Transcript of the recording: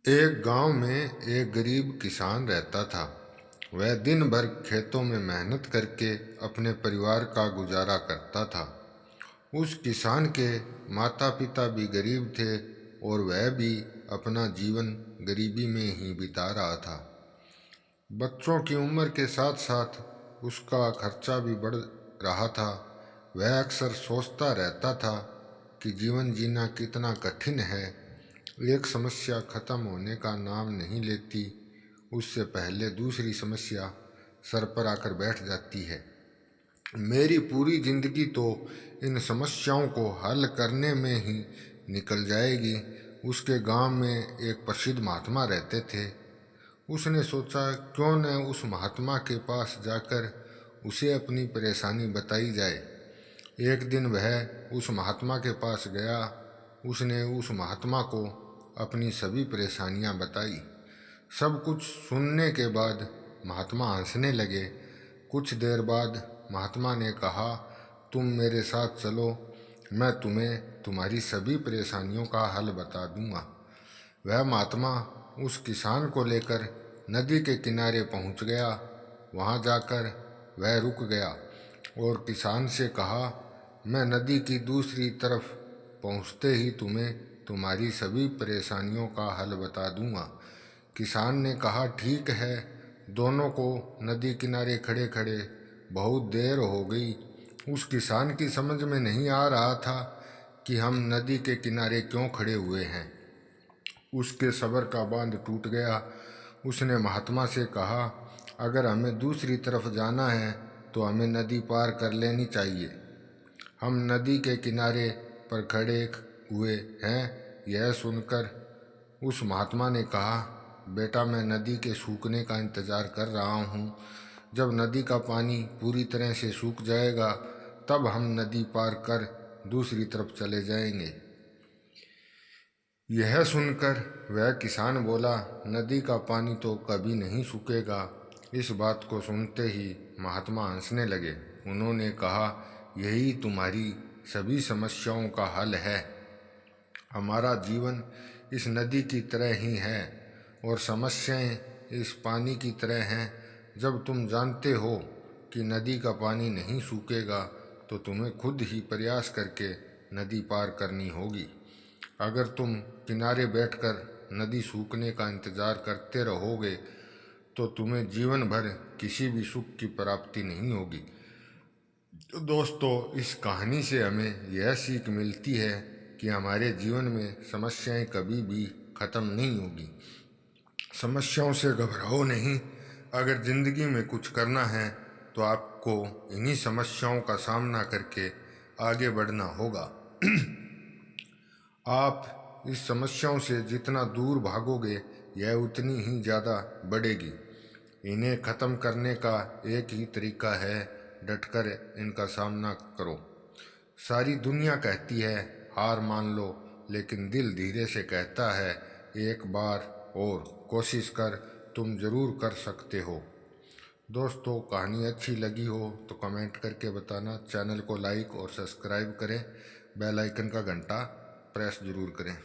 एक गांव में एक गरीब किसान रहता था। वह दिन भर खेतों में मेहनत करके अपने परिवार का गुजारा करता था। उस किसान के माता पिता भी गरीब थे और वह भी अपना जीवन गरीबी में ही बिता रहा था। बच्चों की उम्र के साथ साथ उसका खर्चा भी बढ़ रहा था। वह अक्सर सोचता रहता था कि जीवन जीना कितना कठिन है। एक समस्या खत्म होने का नाम नहीं लेती, उससे पहले दूसरी समस्या सर पर आकर बैठ जाती है। मेरी पूरी जिंदगी तो इन समस्याओं को हल करने में ही निकल जाएगी। उसके गांव में एक प्रसिद्ध महात्मा रहते थे। उसने सोचा, क्यों न उस महात्मा के पास जाकर उसे अपनी परेशानी बताई जाए। एक दिन वह उस महात्मा के पास गया। उसने उस महात्मा को अपनी सभी परेशानियां बताई। सब कुछ सुनने के बाद महात्मा हंसने लगे। कुछ देर बाद महात्मा ने कहा, तुम मेरे साथ चलो, मैं तुम्हें तुम्हारी सभी परेशानियों का हल बता दूंगा। वह महात्मा उस किसान को लेकर नदी के किनारे पहुंच गया। वहां जाकर वह रुक गया और किसान से कहा, मैं नदी की दूसरी तरफ पहुंचते ही तुम्हें तुम्हारी सभी परेशानियों का हल बता दूंगा। किसान ने कहा, ठीक है। दोनों को नदी किनारे खड़े खड़े बहुत देर हो गई। उस किसान की समझ में नहीं आ रहा था कि हम नदी के किनारे क्यों खड़े हुए हैं। उसके सब्र का बांध टूट गया। उसने महात्मा से कहा, अगर हमें दूसरी तरफ जाना है तो हमें नदी पार कर लेनी चाहिए। हम नदी के किनारे पर खड़े हुए हैं। यह सुनकर उस महात्मा ने कहा, बेटा, मैं नदी के सूखने का इंतज़ार कर रहा हूँ। जब नदी का पानी पूरी तरह से सूख जाएगा तब हम नदी पार कर दूसरी तरफ चले जाएंगे। यह सुनकर वह किसान बोला, नदी का पानी तो कभी नहीं सूखेगा। इस बात को सुनते ही महात्मा हंसने लगे। उन्होंने कहा, यही तुम्हारी सभी समस्याओं का हल है। हमारा जीवन इस नदी की तरह ही है और समस्याएं इस पानी की तरह हैं। जब तुम जानते हो कि नदी का पानी नहीं सूखेगा तो तुम्हें खुद ही प्रयास करके नदी पार करनी होगी। अगर तुम किनारे बैठकर नदी सूखने का इंतज़ार करते रहोगे तो तुम्हें जीवन भर किसी भी सुख की प्राप्ति नहीं होगी। तो दोस्तों, इस कहानी से हमें यह सीख मिलती है कि हमारे जीवन में समस्याएं कभी भी ख़त्म नहीं होगी। समस्याओं से घबराओ नहीं। अगर ज़िंदगी में कुछ करना है तो आपको इन्हीं समस्याओं का सामना करके आगे बढ़ना होगा। आप इस समस्याओं से जितना दूर भागोगे यह उतनी ही ज़्यादा बढ़ेगी। इन्हें ख़त्म करने का एक ही तरीका है, डटकर इनका सामना करो। सारी दुनिया कहती है हार मान लो, लेकिन दिल धीरे से कहता है एक बार और कोशिश कर, तुम ज़रूर कर सकते हो। दोस्तों, कहानी अच्छी लगी हो तो कमेंट करके बताना। चैनल को लाइक और सब्सक्राइब करें। बेल आइकन का घंटा प्रेस ज़रूर करें।